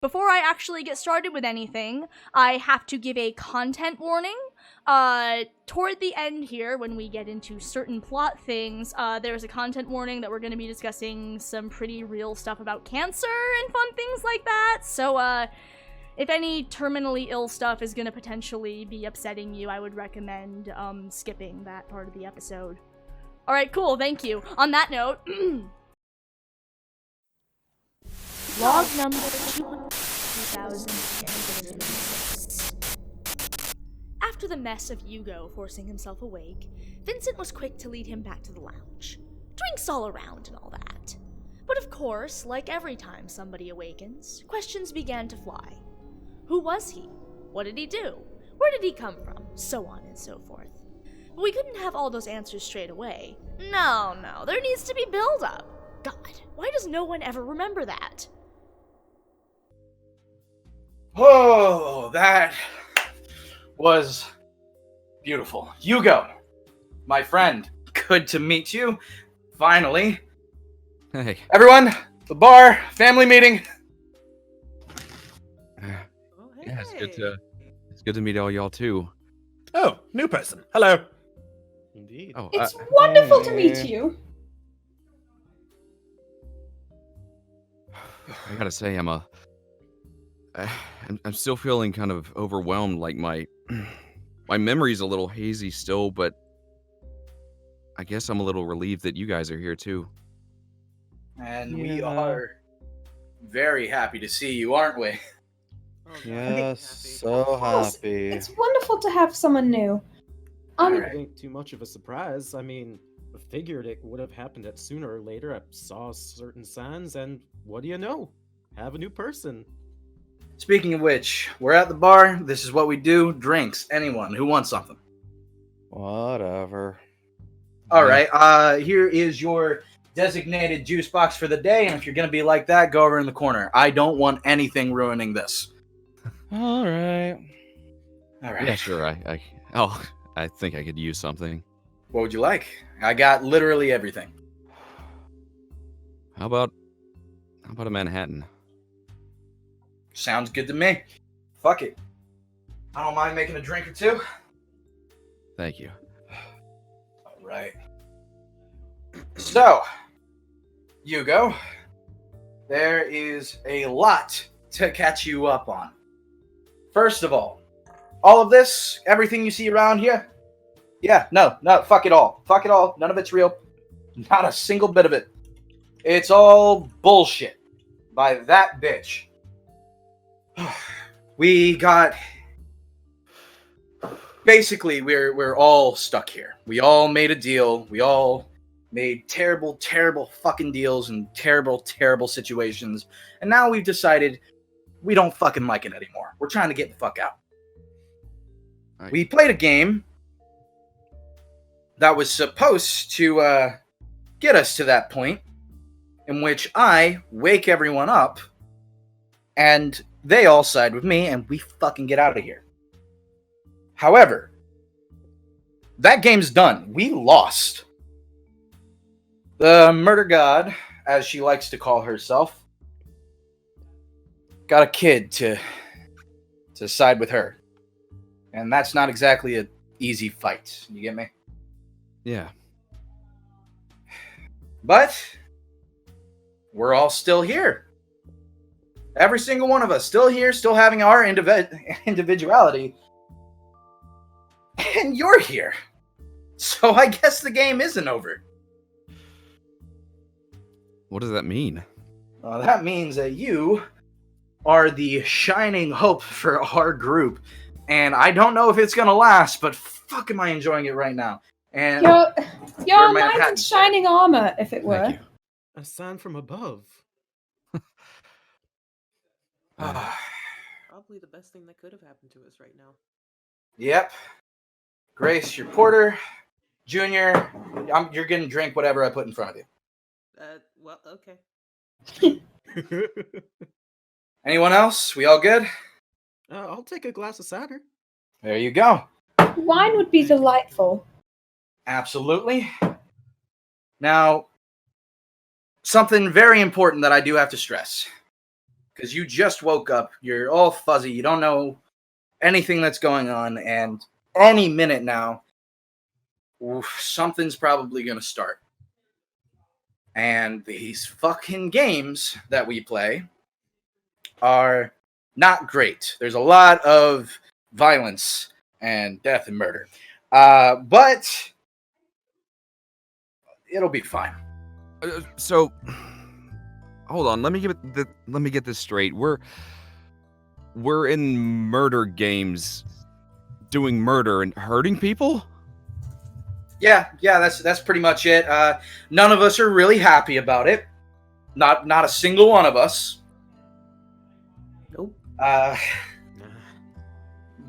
Before I actually get started with anything, I have to give a content warning. Toward the end here, when we get into certain plot things, there's a content warning that we're going to be discussing some pretty real stuff about cancer and fun things like that. So, if any terminally ill stuff is going to potentially be upsetting you, I would recommend skipping that part of the episode. Alright, cool, thank you. On that note, log number 2006. After the mess of Hugo forcing himself awake, Vincent was quick to lead him back to the lounge. Drinks all around and all that. But of course, like every time somebody awakens, questions began to fly. Who was he? What did he do? Where did he come from? So on and so forth. But we couldn't have all those answers straight away. No, there needs to be build-up. God, why does no one ever remember that? Oh, that was beautiful. Hugo, my friend, good to meet you. Finally. Hey. Everyone, the bar, family meeting. Yeah, it's good to meet all y'all too. Oh, new person. Hello. Indeed. Oh, It's wonderful to meet you. I gotta say, I'm still feeling kind of overwhelmed. Like my memory's a little hazy still, but I guess I'm a little relieved that you guys are here too. And we are very happy to see you, aren't we? Yes, so happy. It's wonderful to have someone new. I don't think too much of a surprise. I mean, I figured it would have happened at sooner or later. I saw certain signs, and what do you know? Have a new person. Speaking of which, we're at the bar. This is what we do. Drinks. Anyone who wants something. Whatever. All right. Here is your designated juice box for the day. And if you're going to be like that, go over in the corner. I don't want anything ruining this. All right. All right. Yeah, sure. I think I could use something. What would you like? I got literally everything. How about a Manhattan? Sounds good to me. Fuck it. I don't mind making a drink or two. Thank you. All right. So, Hugo, there is a lot to catch you up on. First of all of this, everything you see around here, no, fuck it all. Fuck it all. None of it's real. Not a single bit of it. It's all bullshit by that bitch. Basically, we're all stuck here. We all made a deal. We all made terrible, terrible fucking deals and terrible, terrible situations. And now we've decided we don't fucking like it anymore. We're trying to get the fuck out. Right. We played a game that was supposed to get us to that point in which I wake everyone up and they all side with me and we fucking get out of here. However, that game's done. We lost. The murder god, as she likes to call herself, got a kid to side with her. And that's not exactly an easy fight. You get me? Yeah. But we're all still here. Every single one of us still here, still having our individuality. And you're here. So I guess the game isn't over. What does that mean? Well, that means that you are the shining hope for our group. And I don't know if it's going to last, but fuck am I enjoying it right now. And You're knight in shining armor, if it were. Thank you. A sign from above. Probably the best thing that could have happened to us right now. Yep. Grace, your porter. Junior, you're going to drink whatever I put in front of you. Well, okay. Anyone else? We all good? I'll take a glass of cider. There you go. Wine would be delightful. Absolutely. Now, something very important that I do have to stress. because you just woke up. You're all fuzzy. You don't know anything that's going on, and any minute now, something's probably going to start. And these fucking games that we play are not great. There's a lot of violence and death and murder. But it'll be fine. So, hold on. Let me get this straight. We're in murder games, doing murder and hurting people. Yeah, that's pretty much it. None of us are really happy about it. Not a single one of us. Nope.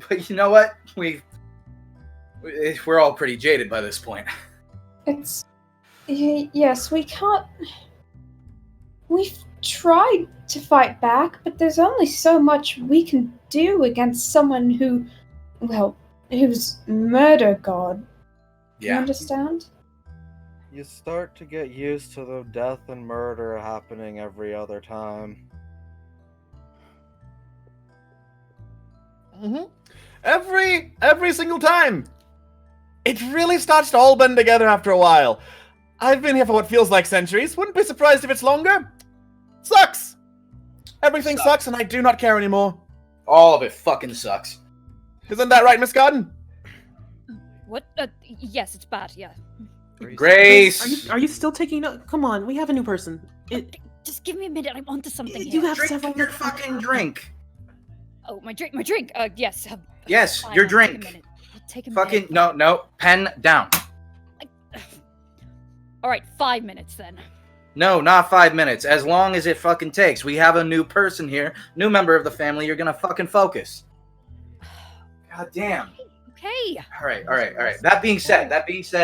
But you know what? We're all pretty jaded by this point. Yes, we can't. We've tried to fight back, but there's only so much we can do against someone who's murder god. You Yeah. understand? You start to get used to the death and murder happening every other time. Mm-hmm. Every single time. It really starts to all blend together after a while. I've been here for what feels like centuries. Wouldn't be surprised if it's longer. Sucks. Everything sucks, and I do not care anymore. All of it fucking sucks. Isn't that right, Miss Garden? What? Yes, it's bad, yeah. Grace! Are you still taking note? Come on, we have a new person. Just give me a minute, I'm onto something You here. have Drink several your minutes. fucking drink. Oh, my drink, yes. Yes, Fine, your I'll drink. Take a Fucking minute. no, pen down. Alright, 5 minutes then. No, not 5 minutes. As long as it fucking takes. We have a new person here, new member of the family. You're gonna fucking focus. God damn. Okay. All right. That being said,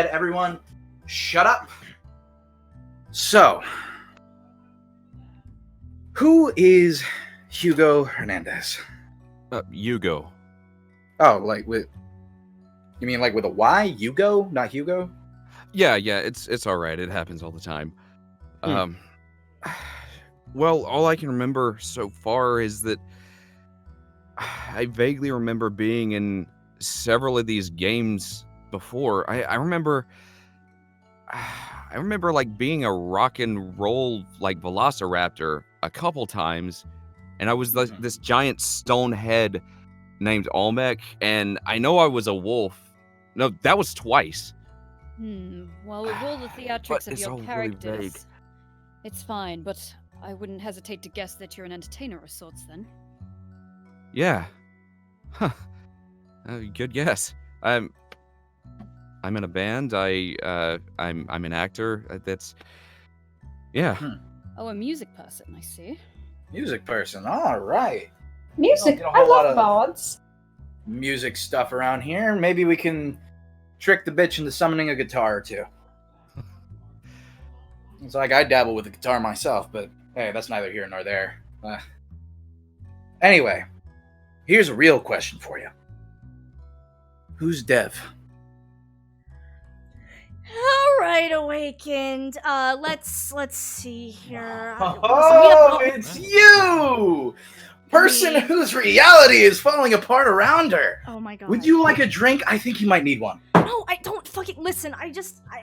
everyone, shut up. So, who is Hugo Hernandez? Hugo. Oh, you mean like with a Y? Hugo, not Hugo? Yeah, it's all right. It happens all the time. Well, all I can remember so far is that I vaguely remember being in several of these games before. I remember like being a rock and roll like velociraptor a couple times, and I was this giant stone head named Olmec, and I know I was a wolf. No, that was twice. Well, with all the theatrics But of it's your all really characters, vague. it's fine, but I wouldn't hesitate to guess that you're an entertainer of sorts then. Yeah. Huh. Good guess. I'm in a band. I'm an actor. That's yeah. Oh, a music person, I see. Music person. All right. Music. Get a I whole lot love of- bards. Music stuff around here. Maybe we can trick the bitch into summoning a guitar or two. It's like I dabble with the guitar myself, but hey, that's neither here nor there. Anyway, here's a real question for you. Who's Dev? All right, Awakened. Let's see here. Oh, it's you! Person whose reality is falling apart around her. Oh my god. Would you like a drink? I think you might need one. No, I don't fucking listen. I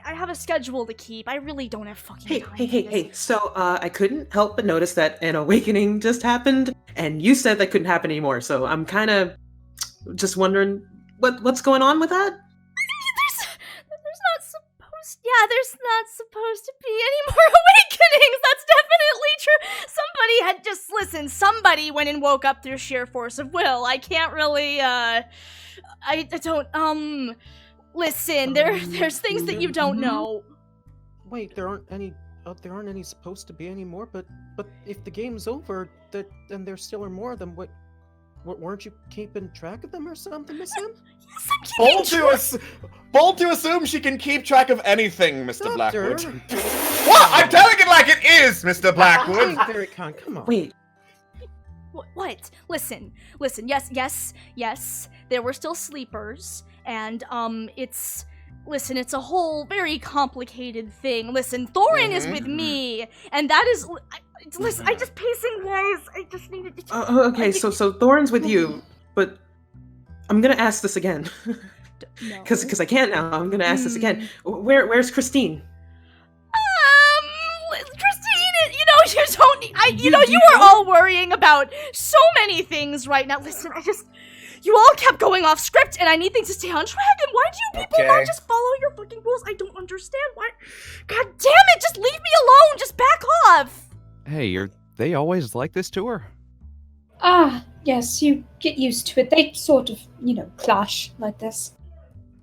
have a schedule to keep. I really don't have fucking time. for this. So, I couldn't help but notice that an awakening just happened, and you said that couldn't happen anymore. So I'm kind of just wondering what's going on with that. There's not supposed to be any more awakenings. That's definitely true. Somebody went and woke up through sheer force of will. I can't really, I don't, listen, there's things that you don't know. Wait, there aren't any supposed to be anymore. But if the game's over, then there still are more of them. Weren't you keeping track of them or something, Miss Sam? Yes, I'm keeping Bold to assume she can keep track of anything, Mr. Doctor. Blackwood. What? I'm telling it like it is, Mr. Blackwood. Very kind. Come on. Wait, What? Listen. Yes. There were still sleepers, and it's a whole very complicated thing. Listen, Thorin is with me, and that is Listen, I just pacing wise. I just needed to. Okay, so Thorn's with you, but I'm gonna ask this again. No. Because I can't now. I'm gonna ask this again. Where's Christine? Christine, you don't need. You were all worrying about so many things right now. Listen, you all kept going off script, and I need things to stay on track. And why do you people not just follow your fucking rules? I don't understand why. God damn it! Just leave me alone. Just back off. Hey, they always like this tour? Yes, you get used to it. They sort of, clash like this.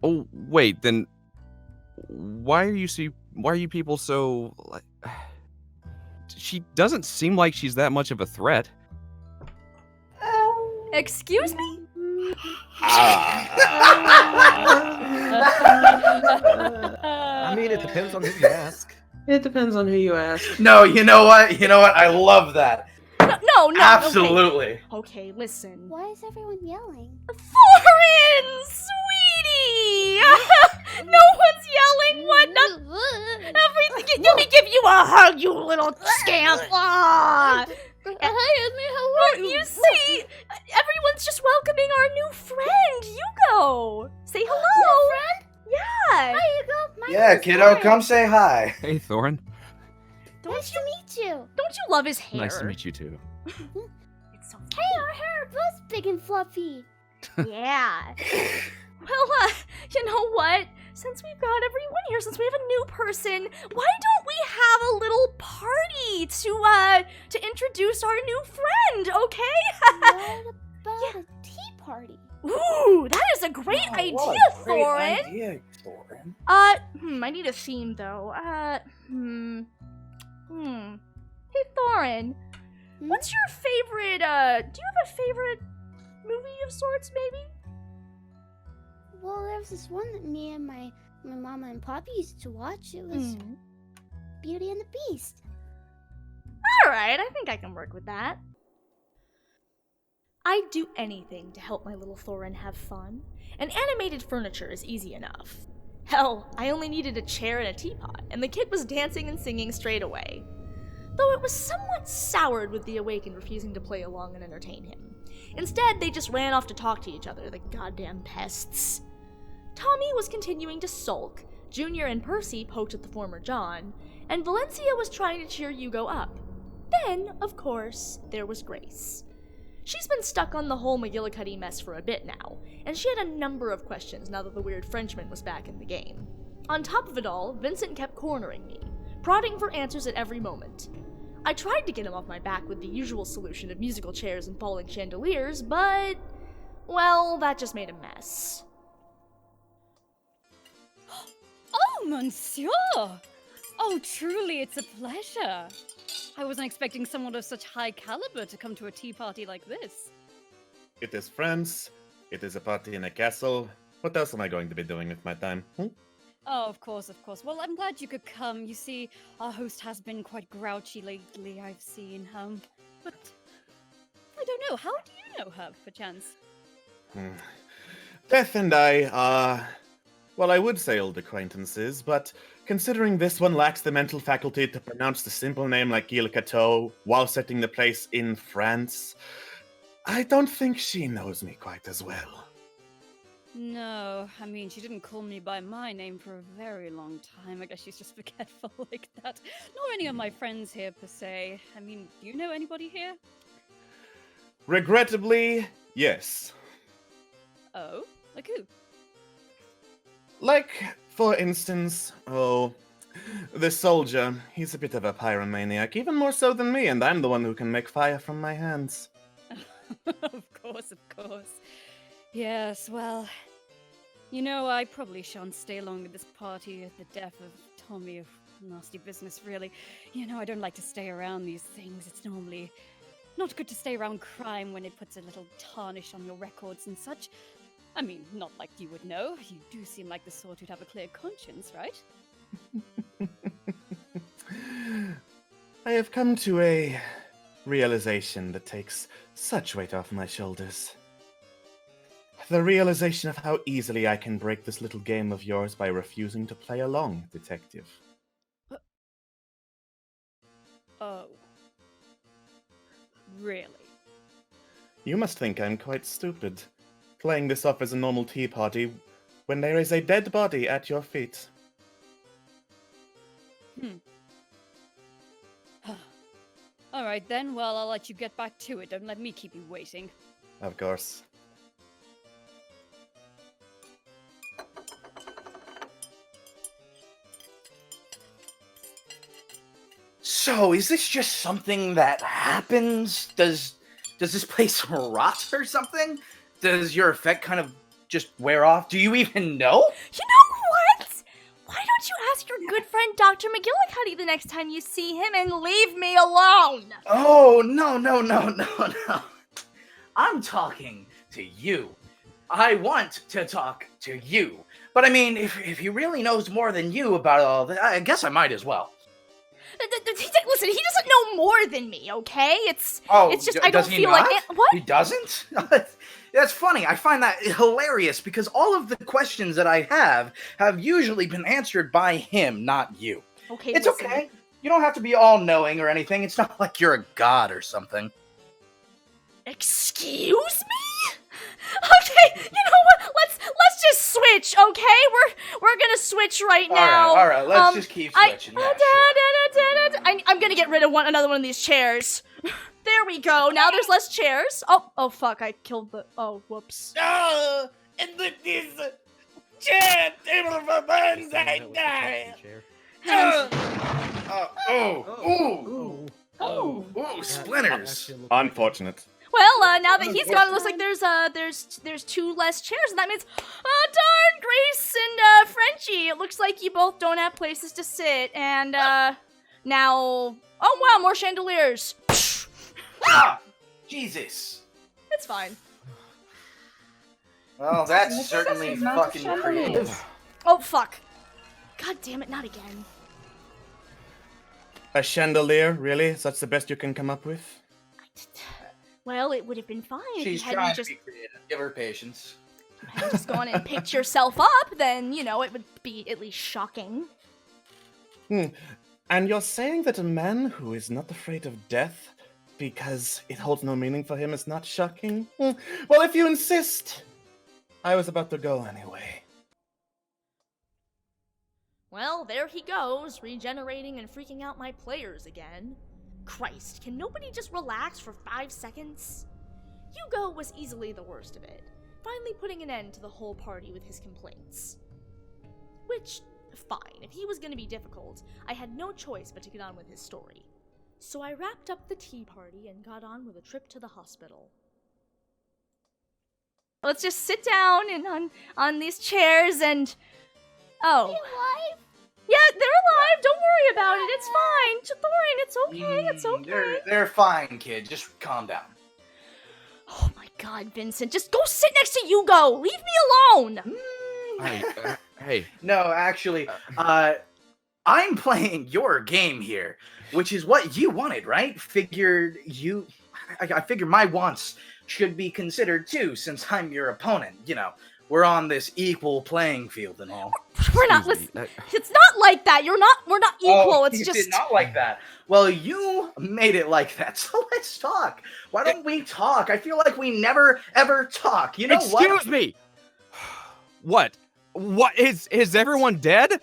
Oh, wait, then why are you people so like she doesn't seem like she's that much of a threat. Excuse me? I mean, it depends on who you ask. It depends on who you ask. No, you know what? I love that. No. Absolutely. Okay, listen. Why is everyone yelling? Thorin, sweetie! No one's yelling. What? Everything. Let me give you a hug, you little scamp. You see, everyone's just welcoming our new friend, Hugo. Say hello. Friend? Yeah. Hi, Hugo. My Yeah, name is kiddo, Thorin. come say hi. Hey, Thorin. Nice to meet you. Don't you love his hair? Nice to meet you too. It's so Hey, our hair are both big and fluffy. Yeah. Well, you know what? Since we've got everyone here, since we have a new person, why don't we have a little party to introduce our new friend, okay? What about a tea party? Ooh, that is a great idea, What a great Thorin. idea, Thorin. I need a theme though. Hey, Thorin, what's your favorite, do you have a favorite movie of sorts, maybe? Well, there was this one that me and my mama and Poppy used to watch. It was Beauty and the Beast. Alright, I think I can work with that. I'd do anything to help my little Thorin have fun, and animated furniture is easy enough. Hell, I only needed a chair and a teapot, and the kid was dancing and singing straight away. Though it was somewhat soured with the Awakened refusing to play along and entertain him. Instead, they just ran off to talk to each other, the goddamn pests. Tommy was continuing to sulk, Junior and Percy poked at the former John, and Valencia was trying to cheer Hugo up. Then, of course, there was Grace. She's been stuck on the whole McGillicuddy mess for a bit now, and she had a number of questions now that the weird Frenchman was back in the game. On top of it all, Vincent kept cornering me, prodding for answers at every moment. I tried to get him off my back with the usual solution of musical chairs and falling chandeliers, but, well, that just made a mess. Oh, monsieur! Oh, truly, it's a pleasure. I wasn't expecting someone of such high caliber to come to a tea party like this. It is France. It is a party in a castle. What else am I going to be doing with my time? Oh, of course, of course. Well, I'm glad you could come. You see, our host has been quite grouchy lately, I've seen. But I don't know. How do you know her, perchance? Death and I are, well, I would say old acquaintances, but considering this one lacks the mental faculty to pronounce the simple name like Gil Cateau while setting the place in France, I don't think she knows me quite as well. No, I mean, she didn't call me by my name for a very long time. I guess she's just forgetful like that. Nor any of my friends here, per se. I mean, do you know anybody here? Regrettably, yes. Oh? Like who? Like, for instance, the soldier. He's a bit of a pyromaniac, even more so than me, and I'm the one who can make fire from my hands. Of course, of course. Yes, well, you know, I probably shan't stay along with this party at the death of Tommy. Nasty business, really. You know, I don't like to stay around these things. It's normally not good to stay around crime when it puts a little tarnish on your records and such. I mean, not like you would know. You do seem like the sort who'd have a clear conscience, right? I have come to a realization that takes such weight off my shoulders. The realization of how easily I can break this little game of yours by refusing to play along, detective. Oh. Really? You must think I'm quite stupid, playing this off as a normal tea party when there is a dead body at your feet. Alright then, well, I'll let you get back to it. Don't let me keep you waiting. Of course. So, is this just something that happens? Does this place rot or something? Does your effect kind of just wear off? Do you even know? You know what? Why don't you ask your good friend Dr. McGillicuddy the next time you see him and leave me alone? Oh, no. I'm talking to you. I want to talk to you. But I mean, if he really knows more than you about all this, I guess I might as well. Listen, he doesn't know more than me, okay? It's just I don't does he feel not? like what? He doesn't? That's funny. I find that hilarious because all of the questions that I have usually been answered by him, not you. Okay, It's listen. okay. You don't have to be all-knowing or anything. It's not like you're a god or something. Excuse me? Okay, you know what? Let's just switch, okay? We're gonna switch right now. All right. Let's just keep switching. Yeah, sure. I'm gonna get rid of another one of these chairs. There we go. Now there's less chairs. Oh fuck! I killed the. Oh, whoops. No! And this chair table for burns, I die! Ooh, splinters. Unfortunate. Well, now that he's gone, it looks like there's two less chairs, and that means, darn, Grace and Frenchie. It looks like you both don't have places to sit, and now, oh wow, more chandeliers. Jesus. It's fine. Well, that's certainly fucking creative. Oh fuck! God damn it! Not again. A chandelier, really? That's the best you can come up with? Well, it would have been fine if She's you hadn't trying just to be creative. Give her patience. gone and picked yourself up. Then it would be at least shocking. And you're saying that a man who is not afraid of death because it holds no meaning for him is not shocking? Well, if you insist. I was about to go anyway. Well, there he goes, regenerating and freaking out my players again. Christ, can nobody just relax for 5 seconds? Hugo was easily the worst of it, finally putting an end to the whole party with his complaints. Which, fine, if he was gonna be difficult, I had no choice but to get on with his story. So I wrapped up the tea party and got on with a trip to the hospital. Let's just sit down and on these chairs and... Oh. Alive? Yeah, they're alive. Don't worry about it. It's fine. Thorin, it's okay. It's okay. They're fine, kid. Just calm down. Oh my god, Vincent. Just go sit next to Hugo. Leave me alone. Hey. No, actually, I'm playing your game here, which is what you wanted, right? I figure my wants should be considered too, since I'm your opponent. We're on this equal playing field and all. We're not listening. It's not like that. We're not equal. Oh, it's it's not like that. Well, you made it like that, so let's talk. Why don't we talk? I feel like we never ever talk. You know what? Excuse me. What? What is everyone dead?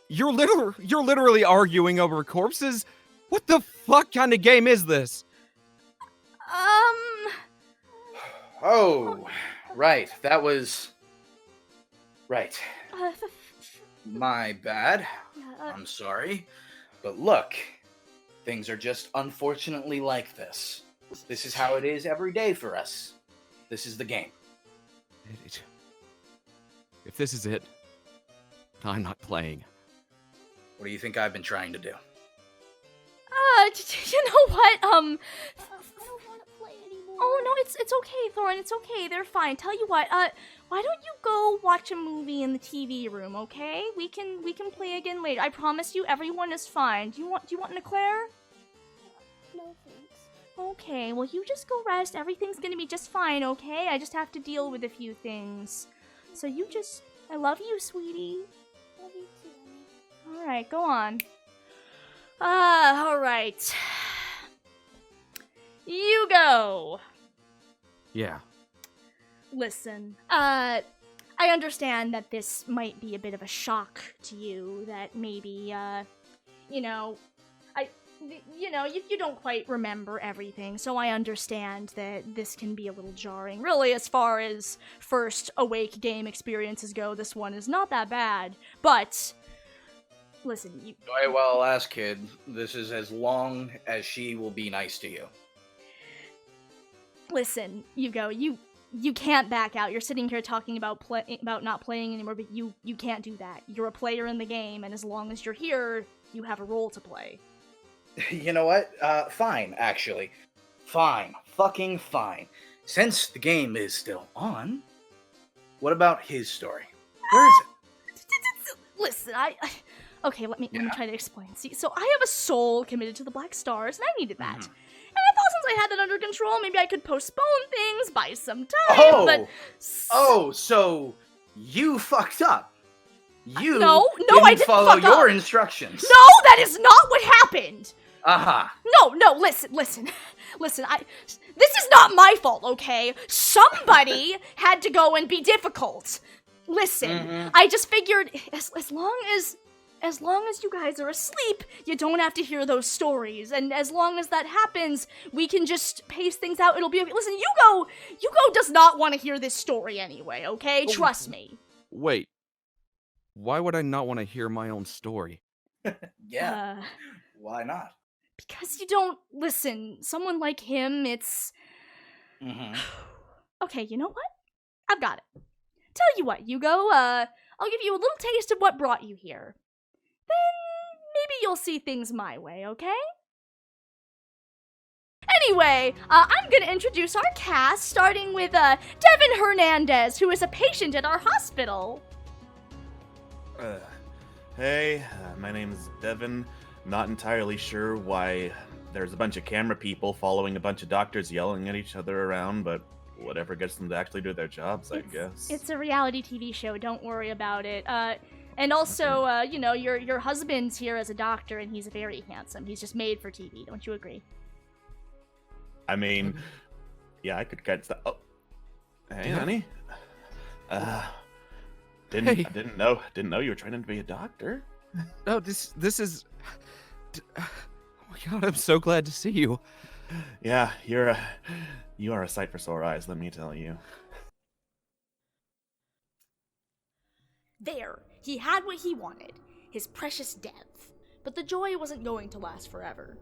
You're literally arguing over corpses. What the fuck kind of game is this? Oh, right. That was right. My bad. I'm sorry. But look, things are just unfortunately like this. This is how it is every day for us. This is the game. If this is it, I'm not playing. What do you think I've been trying to do? You know what? I don't want to play anymore. Oh no, it's okay, Thorin. It's okay. They're fine. Tell you what. Why don't you go watch a movie in the TV room? Okay, we can play again later. I promise you, everyone is fine. Do you want an eclair? No thanks. Okay, well you just go rest. Everything's gonna be just fine. Okay, I just have to deal with a few things. So I love you, sweetie. Love you too, honey. All right, go on. All right. Hugo! Yeah. Listen, I understand that this might be a bit of a shock to you, that maybe, you don't quite remember everything, so I understand that this can be a little jarring. Really, as far as first Awake game experiences go, this one is not that bad, but listen, you... Well, ask kid. This is as long as she will be nice to you. Listen, Hugo, you can't back out. You're sitting here talking about not playing anymore, but you can't do that. You're a player in the game, and as long as you're here, you have a role to play. You know what? Fine, actually. Fine. Fucking fine. Since the game is still on, what about his story? Where is it? Listen, okay, let me try to explain. See, so I have a soul committed to the Black Stars, and I needed that. Mhm. And I thought since I had that under control, maybe I could postpone things by some time, but... So you fucked up. You No, didn't I didn't follow fuck your up. instructions. No, that is not what happened! Uh-huh. No, listen, this is not my fault, okay? Somebody had to go and be difficult. Listen, I just figured as long as you guys are asleep, you don't have to hear those stories, and as long as that happens, we can just pace things out. It'll be okay. Listen, Hugo does not want to hear this story anyway, okay? Trust me. Wait. Why would I not want to hear my own story? Yeah. Why not? Because you don't listen. Someone like him, it's... Okay, you know what? I've got it. Tell you what, Hugo, I'll give you a little taste of what brought you here. Then maybe you'll see things my way, okay? Anyway, I'm gonna introduce our cast, starting with Devin Hernandez, who is a patient at our hospital. Hey, my name is Devin. Not entirely sure why there's a bunch of camera people following a bunch of doctors yelling at each other around, but whatever gets them to actually do their jobs, I guess. It's a reality TV show, don't worry about it. And also, your husband's here as a doctor, and he's very handsome. He's just made for TV, don't you agree? I mean, yeah, I could catch that. Oh, hey, honey. Didn't know you were training to be a doctor. No, this is. Oh my god, I'm so glad to see you. Yeah, you are a sight for sore eyes, let me tell you. There, he had what he wanted, his precious Dev. But the joy wasn't going to last forever.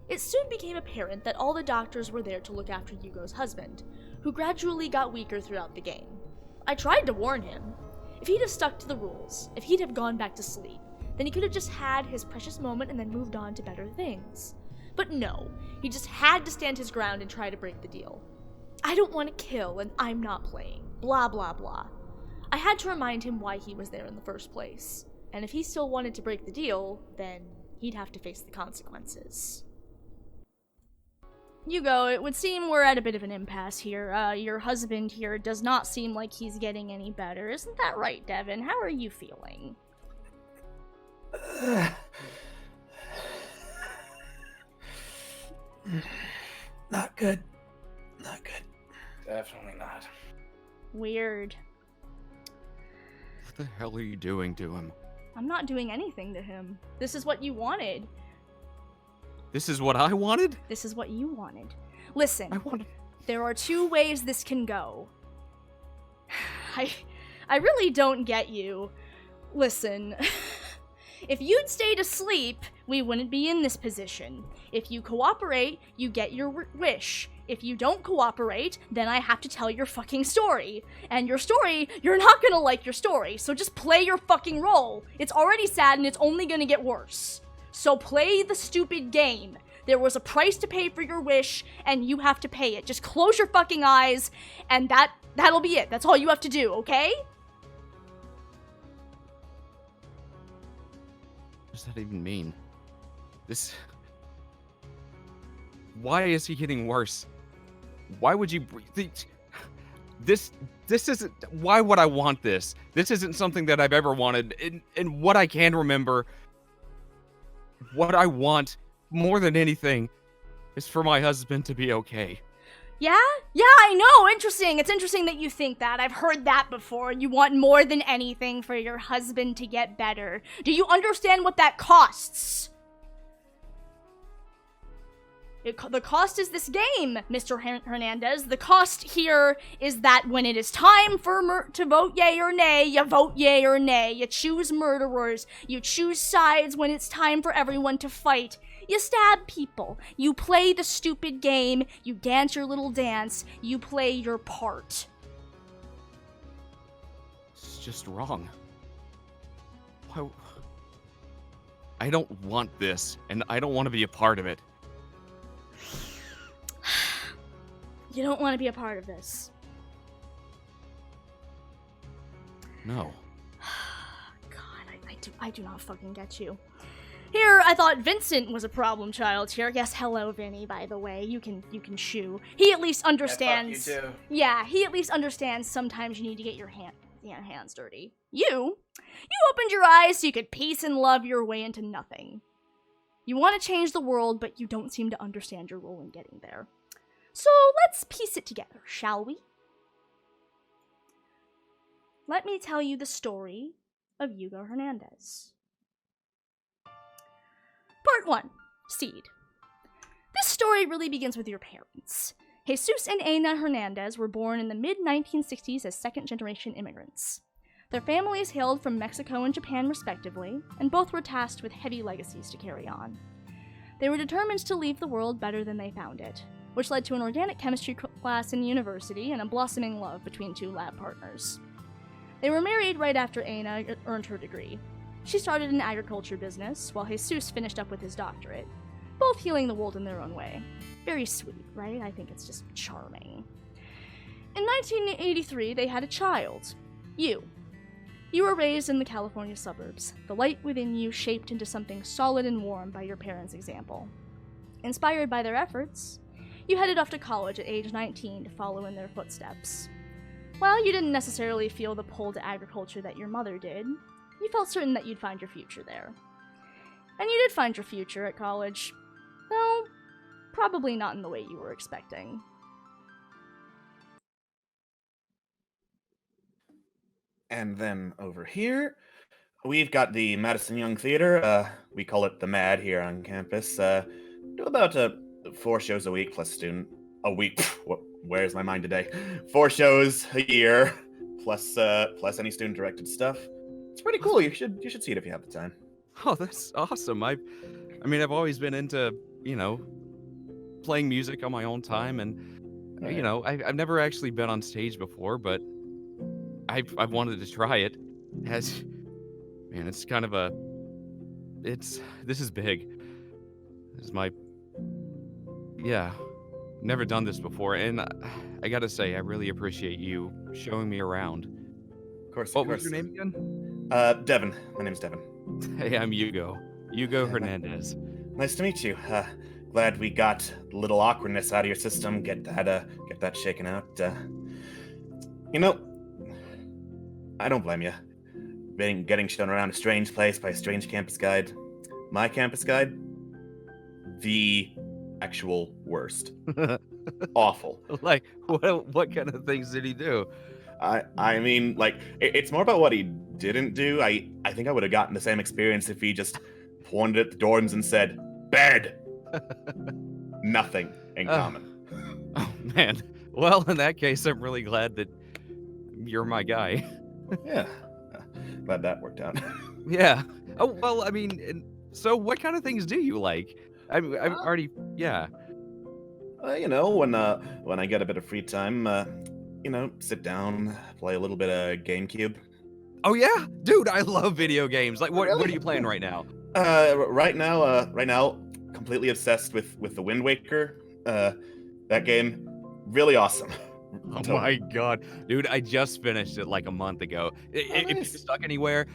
It soon became apparent that all the doctors were there to look after Hugo's husband, who gradually got weaker throughout the game. I tried to warn him. If he'd have stuck to the rules, if he'd have gone back to sleep, then he could have just had his precious moment and then moved on to better things. But no, he just had to stand his ground and try to break the deal. I don't want to kill, and I'm not playing. Blah, blah, blah. I had to remind him why he was there in the first place. And if he still wanted to break the deal, then he'd have to face the consequences. Hugo, it would seem we're at a bit of an impasse here. Your husband here does not seem like he's getting any better. Isn't that right, Devin? How are you feeling? Not good. Not good. Definitely not. Weird. What the hell are you doing to him? I'm not doing anything to him. This is what you wanted. This is what I wanted? This is what you wanted. Listen, there are two ways this can go. I really don't get you. Listen, if you'd stayed asleep, we wouldn't be in this position. If you cooperate, you get your wish. If you don't cooperate, then I have to tell your fucking story. And your story, you're not gonna like your story, so just play your fucking role. It's already sad and it's only gonna get worse. So play the stupid game. There was a price to pay for your wish, and you have to pay it. Just close your fucking eyes, and that'll be it. That's all you have to do, okay? What does that even mean? Why is he getting worse? Why would you this isn't, why would I want this? This isn't something that I've ever wanted. And what I can remember, what I want more than anything is for my husband to be okay. Yeah? Yeah, I know. Interesting. It's interesting that you think that. I've heard that before. You want more than anything for your husband to get better. Do you understand what that costs? The cost is this game, Mr. Hernandez. The cost here is that when it is time for to vote yay or nay, you vote yay or nay. You choose murderers. You choose sides when it's time for everyone to fight. You stab people. You play the stupid game. You dance your little dance. You play your part. It's just wrong. Why? I don't want this, and I don't want to be a part of it. You don't want to be a part of this. No. God, I do not fucking get you. Here, I thought Vincent was a problem child here. Yes, hello, Vinny, by the way. You can shoo. He at least understands. Yeah, fuck you too. Yeah, he at least understands sometimes you need to get your hands dirty. You opened your eyes so you could peace and love your way into nothing. You want to change the world, but you don't seem to understand your role in getting there. So let's piece it together, shall we? Let me tell you the story of Hugo Hernandez. Part 1. Seed. This story really begins with your parents. Jesus and Ana Hernandez were born in the mid-1960s as second-generation immigrants. Their families hailed from Mexico and Japan respectively, and both were tasked with heavy legacies to carry on. They were determined to leave the world better than they found it, which led to an organic chemistry class in university and a blossoming love between two lab partners. They were married right after Ana earned her degree. She started an agriculture business, while Jesus finished up with his doctorate, both healing the world in their own way. Very sweet, right? I think it's just charming. In 1983, they had a child, you. You were raised in the California suburbs, the light within you shaped into something solid and warm by your parents' example. Inspired by their efforts, you headed off to college at age 19 to follow in their footsteps. While you didn't necessarily feel the pull to agriculture that your mother did, you felt certain that you'd find your future there. And you did find your future at college, though probably not in the way you were expecting. And then over here, we've got the Madison Young Theater. We call it the MAD here on campus. Do about 4 shows a week plus student. A week. Where's my mind today? 4 shows a year plus any student directed stuff. It's pretty cool. You should see it if you have the time. Oh, that's awesome. I've always been into, playing music on my own time, and I've never actually been on stage before, but I've wanted to try it. It's kind of this is big. This is never done this before, and I gotta say, I really appreciate you showing me around. Of course. What was your name again? Devin. My name's Devin. Hey, I'm Hugo. Hugo Hernandez. Nice to meet you. Glad we got the little awkwardness out of your system. Get that shaken out. I don't blame you. Getting shown around a strange place by a strange campus guide. My campus guide, the actual worst. Awful. Like, what kind of things did he do? I mean, it's more about what he didn't do. I think I would have gotten the same experience if he just pointed at the dorms and said, "Bed." Nothing in common. Oh, man. Well, in that case, I'm really glad that you're my guy. Yeah. Glad that worked out. Yeah. Oh, well, so what kind of things do you like? I'm already, yeah. When I get a bit of free time, sit down, play a little bit of GameCube. Oh yeah, dude, I love video games. Like, what are you playing right now? Right now, completely obsessed with the Wind Waker. That game, really awesome. Oh my god, dude, I just finished it like a month ago. If you're stuck anywhere,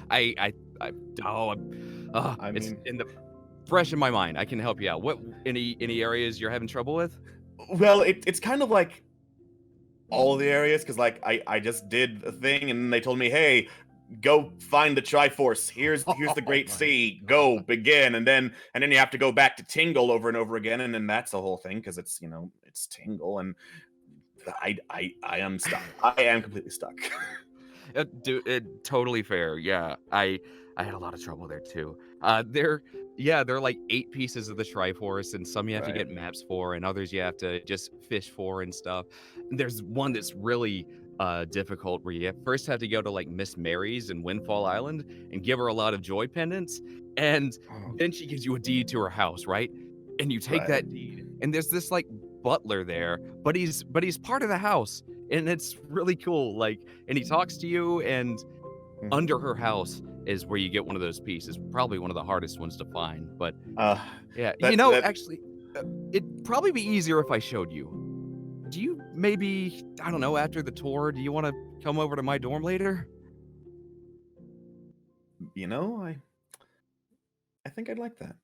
fresh in my mind. I can help you out. What any areas you're having trouble with? Well, it's kind of like all the areas, because I just did a thing and they told me, hey, go find the Triforce. Here's the Great Sea. Go begin, and then you have to go back to Tingle over and over again, and then that's the whole thing because it's it's Tingle, and I am stuck. I am completely stuck. Totally fair. Yeah, I had a lot of trouble there too. They're like 8 pieces of the Triforce, and some you have to get maps for, and others you have to just fish for and stuff. There's one that's really difficult where you first have to go to like Miss Mary's in Windfall Island and give her a lot of joy pendants, and then she gives you a deed to her house, right? And you take that deed, and there's this like butler there, but he's part of the house, and it's really cool. Like, and he talks to you, and under her house is where you get one of those pieces. Probably one of the hardest ones to find, but actually, it'd probably be easier if I showed you. Do you maybe, I don't know, after the tour, do you want to come over to my dorm later? I think I'd like that.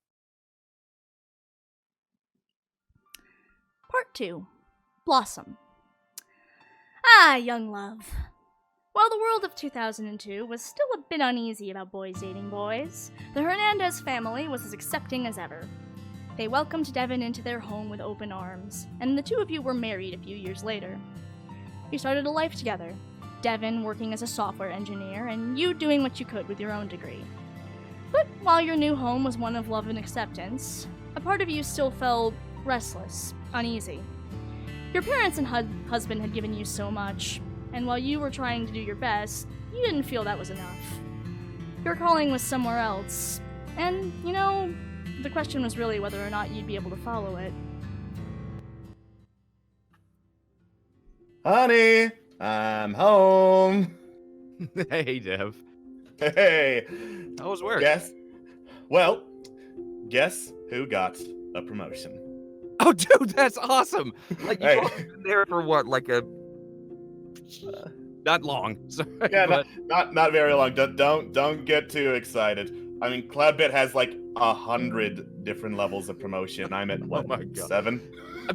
Part 2. Blossom. Young love. While the world of 2002 was still a bit uneasy about boys dating boys, the Hernandez family was as accepting as ever. They welcomed Devin into their home with open arms, and the two of you were married a few years later. You started a life together, Devin working as a software engineer, and you doing what you could with your own degree. But while your new home was one of love and acceptance, a part of you still felt restless, uneasy. Your parents and husband had given you so much, and while you were trying to do your best, you didn't feel that was enough. Your calling was somewhere else, and, the question was really whether or not you'd be able to follow it. Honey, I'm home. Hey, Dev. Hey. How was work? Guess who got a promotion? Oh, dude, that's awesome. Like, you've only been there for what, like not long. Sorry, yeah, not very long. Don't get too excited. I mean, Cloudbit has like 100 different levels of promotion. I'm at what? Oh my God. 7.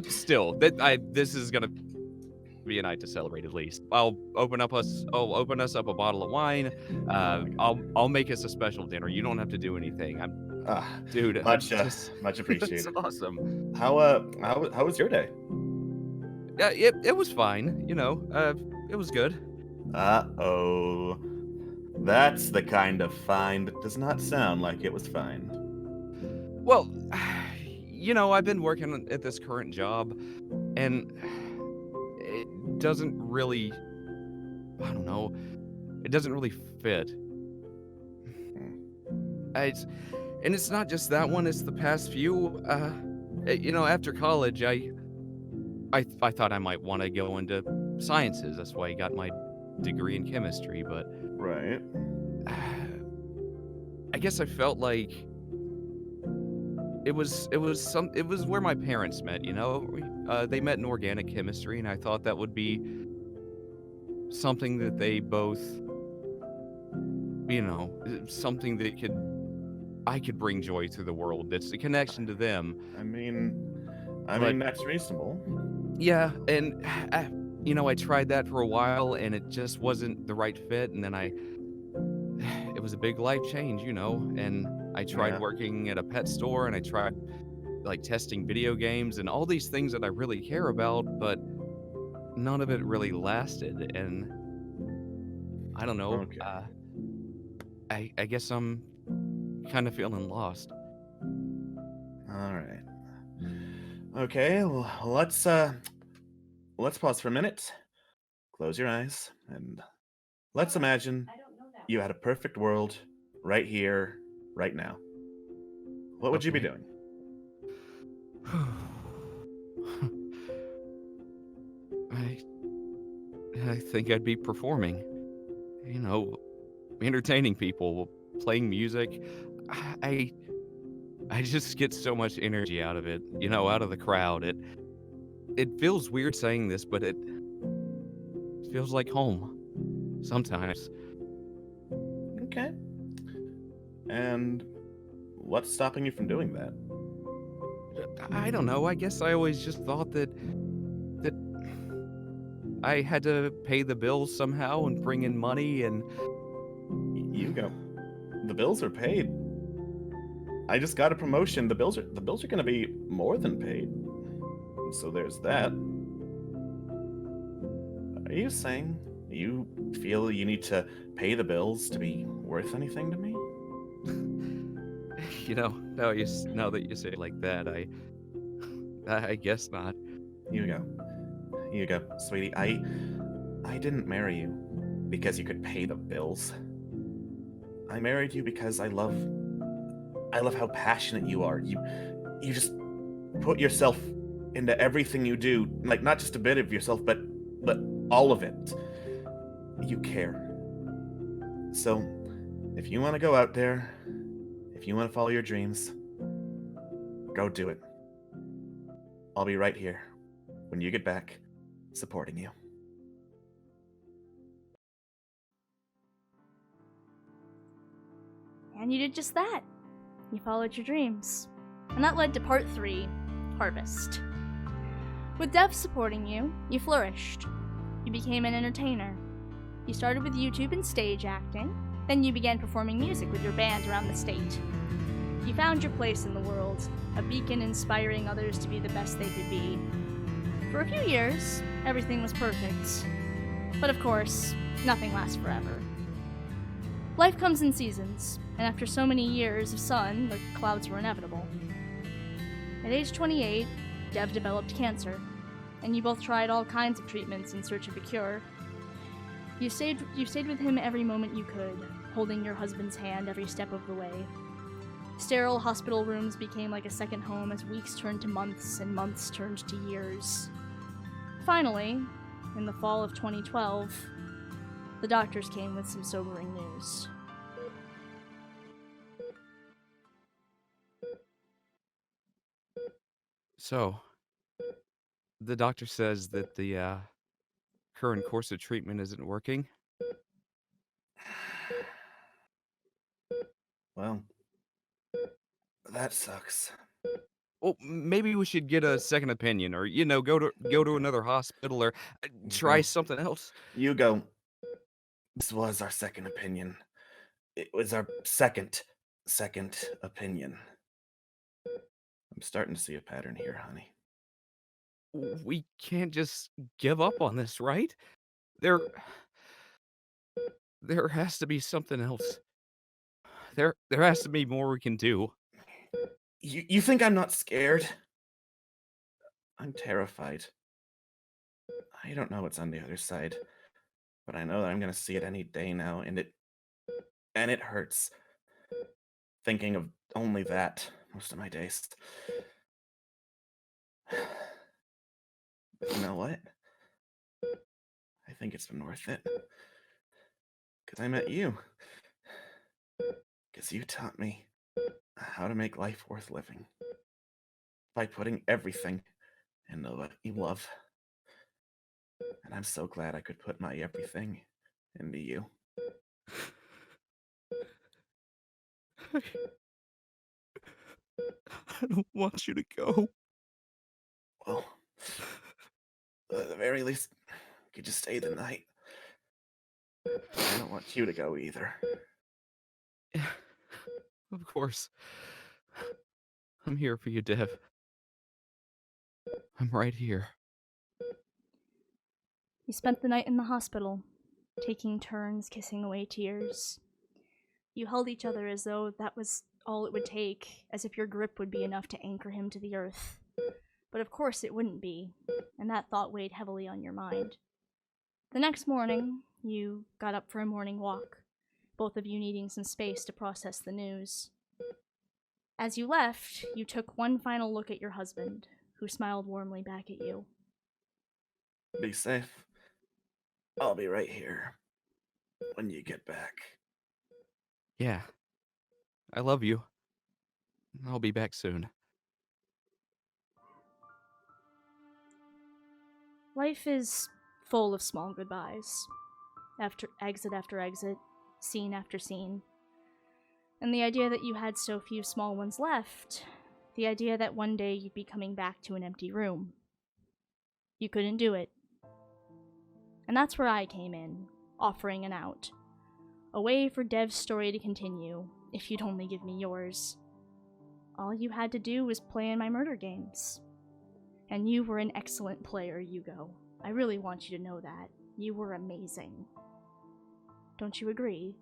Still, this is gonna be a night to celebrate at least. I'll open us up a bottle of wine. I'll make us a special dinner. You don't have to do anything. Dude, much appreciated. That's awesome. How was your day? Yeah, it was fine. It was good. Uh-oh. That's the kind of fine that does not sound like it was fine. Well, I've been working at this current job, and it doesn't really, I don't know, it doesn't really fit. And it's not just that one, it's the past few. After college, I thought I might want to go into sciences. That's why I got my degree in chemistry, but right. I guess I felt like it was where my parents met, they met in organic chemistry, and I thought that would be something that they both, something that I could bring joy to the world. That's a connection to them. I mean that's reasonable. Yeah, and I tried that for a while, and it just wasn't the right fit. And then it was a big life change, And I tried working at a pet store, and I tried like testing video games and all these things that I really care about, but none of it really lasted. And I don't know. Okay. I guess I'm kind of feeling lost. All right. Okay, well, let's pause for a minute. Close your eyes and let's imagine you had a perfect world right here, right now. What would you be doing? I think I'd be performing. Entertaining people, playing music. I just get so much energy out of it, out of the crowd. It feels weird saying this, but it feels like home sometimes. Okay. And what's stopping you from doing that? I don't know. I guess I always just thought that I had to pay the bills somehow and bring in money, and Hugo, the bills are paid. I just got a promotion. The bills are gonna be more than paid. So there's that. Are you saying you feel you need to pay the bills to be worth anything to me? You know, now that you say it like that, I guess not. Hugo, sweetie, I didn't marry you because you could pay the bills. I married you because I love how passionate you are. You just put yourself into everything you do, like not just a bit of yourself, but all of it. You care. So, if you want to go out there, if you want to follow your dreams, go do it. I'll be right here when you get back, supporting you. And you did just that. You followed your dreams. And that led to part 3, Harvest. With Dev supporting you, you flourished. You became an entertainer. You started with YouTube and stage acting, then you began performing music with your band around the state. You found your place in the world, a beacon inspiring others to be the best they could be. For a few years, everything was perfect. But of course, nothing lasts forever. Life comes in seasons, and after so many years of sun, the clouds were inevitable. At age 28, Dev developed cancer, and you both tried all kinds of treatments in search of a cure. You stayed with him every moment you could, holding your husband's hand every step of the way. Sterile hospital rooms became like a second home as weeks turned to months and months turned to years. Finally, in the fall of 2012, the doctors came with some sobering news. So, the doctor says that the current course of treatment isn't working. Well, that sucks. Well, maybe we should get a second opinion, or go to another hospital, or try something else. Hugo, this was our second opinion. It was our second opinion. I'm starting to see a pattern here, honey. We can't just give up on this, right? There has to be something else. There has to be more we can do. You think I'm not scared? I'm terrified. I don't know what's on the other side, but I know that I'm gonna see it any day now, and it hurts. Thinking of only that most of my days. But you know what? I think it's been worth it. Because I met you. Because you taught me how to make life worth living. By putting everything into what you love. And I'm so glad I could put my everything into you. I don't want you to go. Well, at the very least, you could just stay the night. I don't want you to go either. Of course. I'm here for you, Dev. I'm right here. You spent the night in the hospital, taking turns kissing away tears. You held each other as though that was all it would take, as if your grip would be enough to anchor him to the earth. But of course it wouldn't be, and that thought weighed heavily on your mind. The next morning, you got up for a morning walk, both of you needing some space to process the news. As you left, you took one final look at your husband, who smiled warmly back at you. Be safe. I'll be right here when you get back. Yeah. I love you. I'll be back soon. Life is full of small goodbyes. After exit, scene after scene. And the idea that you had so few small ones left, the idea that one day you'd be coming back to an empty room. You couldn't do it. And that's where I came in, offering an out. A way for Dev's story to continue, if you'd only give me yours. All you had to do was play in my murder games. And you were an excellent player, Yugo. I really want you to know that. You were amazing. Don't you agree?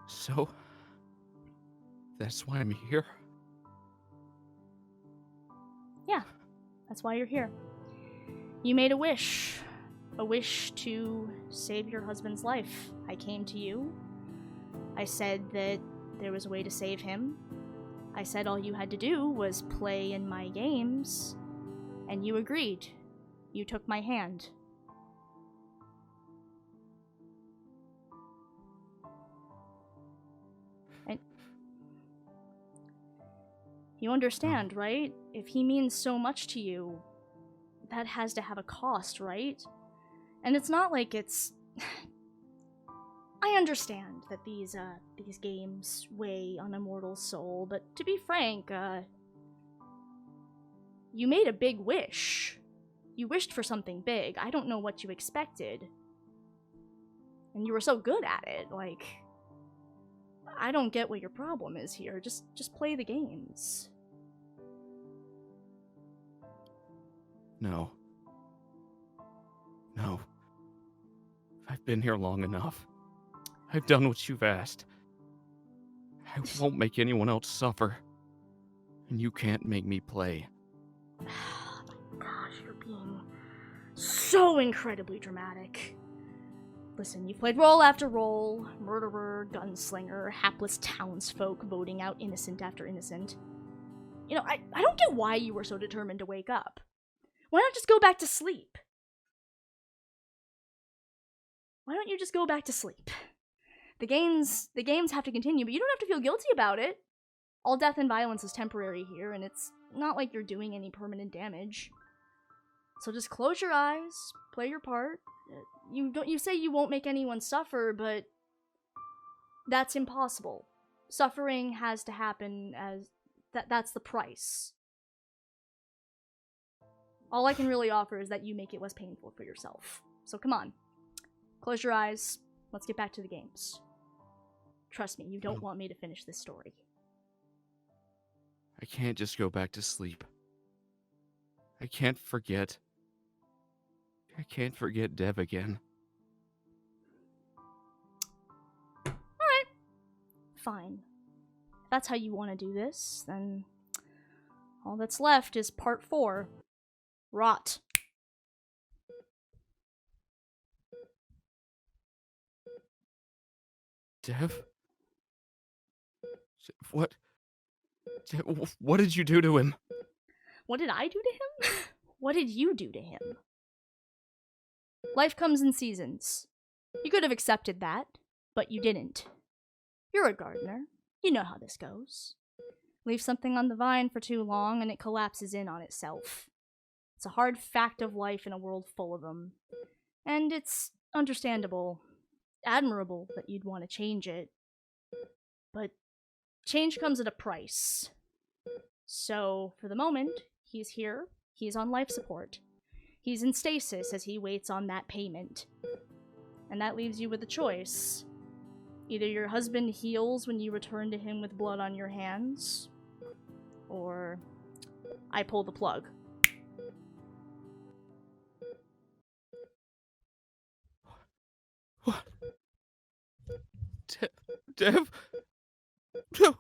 So, that's why I'm here? Yeah, that's why you're here. You made a wish to save your husband's life. I came to you. I said that there was a way to save him. I said all you had to do was play in my games, and you agreed. You took my hand. And you understand, right? If he means so much to you, that has to have a cost, right? And it's not like it's... I understand that these games weigh on a mortal soul, but to be frank, you made a big wish. You wished for something big. I don't know what you expected. And you were so good at it, like... I don't get what your problem is here. Just play the games. No. No. I've been here long enough. I've done what you've asked. I won't make anyone else suffer. And you can't make me play. Oh my gosh, you're being so incredibly dramatic. Listen, you've played role after role, murderer, gunslinger, hapless townsfolk voting out innocent after innocent. You know, I don't get why you were so determined to wake up. Why not just go back to sleep? Why don't you just go back to sleep? The games have to continue, but you don't have to feel guilty about it. All death and violence is temporary here, and it's not like you're doing any permanent damage. So just close your eyes, play your part. You say you won't make anyone suffer, but that's impossible. Suffering has to happen as that's the price. All I can really offer is that you make it less painful for yourself. So come on. Close your eyes. Let's get back to the games. Trust me, you don't want me to finish this story. I can't just go back to sleep. I can't forget. I can't forget Dev again. Alright. Fine. If that's how you want to do this, then all that's left is part 4. Rot. Dev? What did you do to him? What did I do to him? What did you do to him? Life comes in seasons. You could have accepted that, but you didn't. You're a gardener. You know how this goes. Leave something on the vine for too long and it collapses in on itself. It's a hard fact of life in a world full of them. And it's understandable, admirable that you'd want to change it. But change comes at a price. So, for the moment, he's here. He's on life support. He's in stasis as he waits on that payment. And that leaves you with a choice. Either your husband heals when you return to him with blood on your hands, or I pull the plug. What? Dev? No.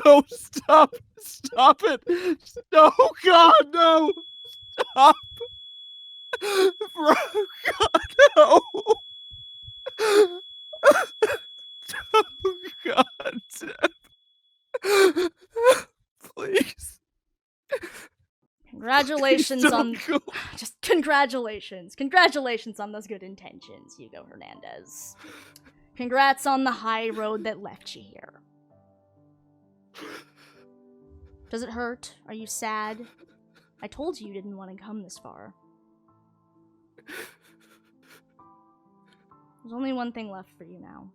No, stop! Stop it! No, God, no! Stop! Bro, God, no! Oh, God, Dev. Please. Congratulations Please on... don't go. Just congratulations. Congratulations on those good intentions, Hugo Hernandez. Congrats on the high road that left you here. Does it hurt? Are you sad? I told you didn't want to come this far. There's only one thing left for you now.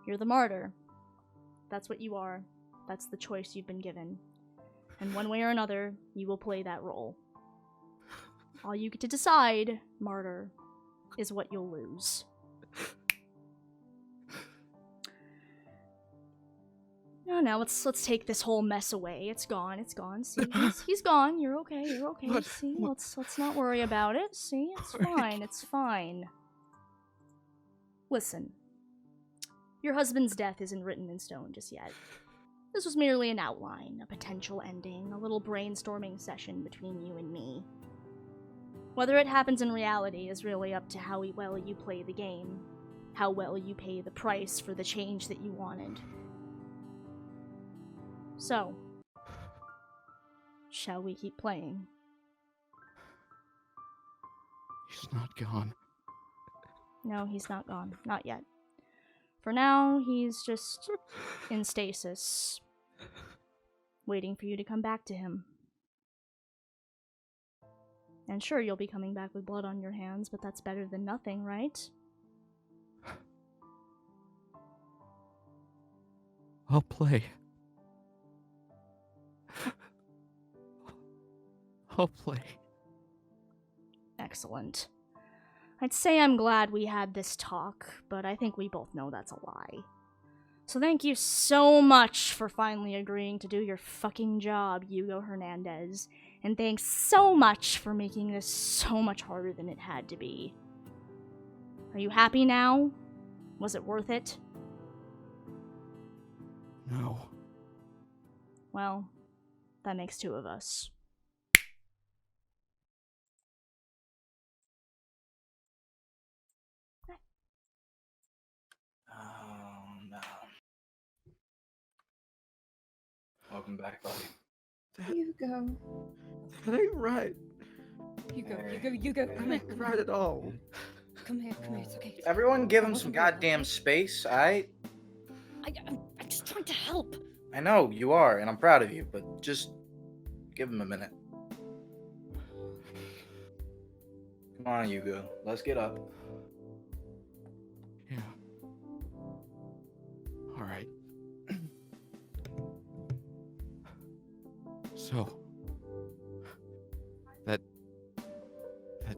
You're the martyr. That's what you are. That's the choice you've been given. And one way or another, you will play that role. All you get to decide, martyr, is what you'll lose. No, let's take this whole mess away. It's gone. See, he's gone. You're okay. What? See, What? let's not worry about it. See, it's fine. It's fine. Listen, your husband's death isn't written in stone just yet. This was merely an outline, a potential ending, a little brainstorming session between you and me. Whether it happens in reality is really up to how well you play the game, how well you pay the price for the change that you wanted. So, shall we keep playing? He's not gone. No, he's not gone. Not yet. For now, he's just in stasis, waiting for you to come back to him. And sure, you'll be coming back with blood on your hands, but that's better than nothing, right? I'll play. I'll play. Excellent. I'd say I'm glad we had this talk, but I think we both know that's a lie. So thank you so much for finally agreeing to do your fucking job, Hugo Hernandez. And thanks so much for making this so much harder than it had to be. Are you happy now? Was it worth it? No. Well, that makes two of us. Oh, no. Welcome back, buddy. Hugo. That ain't right. Hugo, Hey. come here. Ain't right at all. Come here, it's okay. Everyone give him some goddamn space, alright? I'm just trying to help. I know you are, and I'm proud of you, but just give him a minute. Come on, Hugo. Let's get up. Yeah. All right. So, that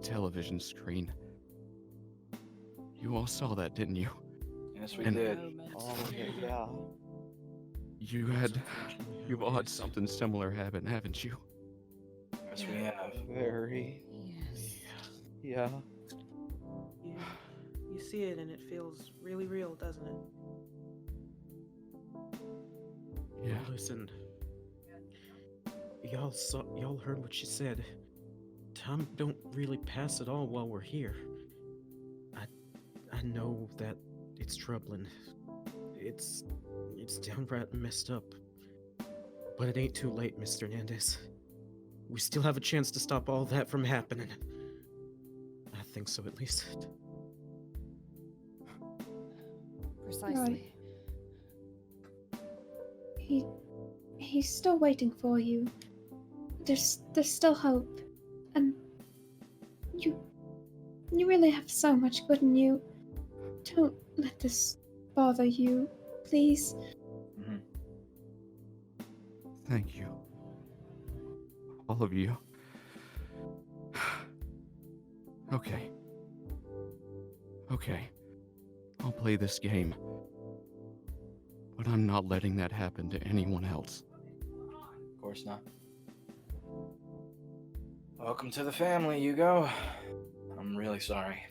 television screen. You all saw that, didn't you? Yes, we And- did. Oh, yeah. You've all had something similar happen, haven't you? Yes, we have. Very. Yes. Yeah. Yeah. You see it and it feels really real, doesn't it? Yeah. Listen. Y'all heard what she said. Time don't really pass at all while we're here. I know that it's troubling. It's downright messed up. But it ain't too late, Mr. Hernandez. We still have a chance to stop all that from happening. I think so, at least. Precisely. He's still waiting for you. There's still hope. And you really have so much good in you. Don't let this bother you, please. Thank you. All of you. Okay. Okay. I'll play this game. But I'm not letting that happen to anyone else. Of course not. Welcome to the family, Hugo. I'm really sorry.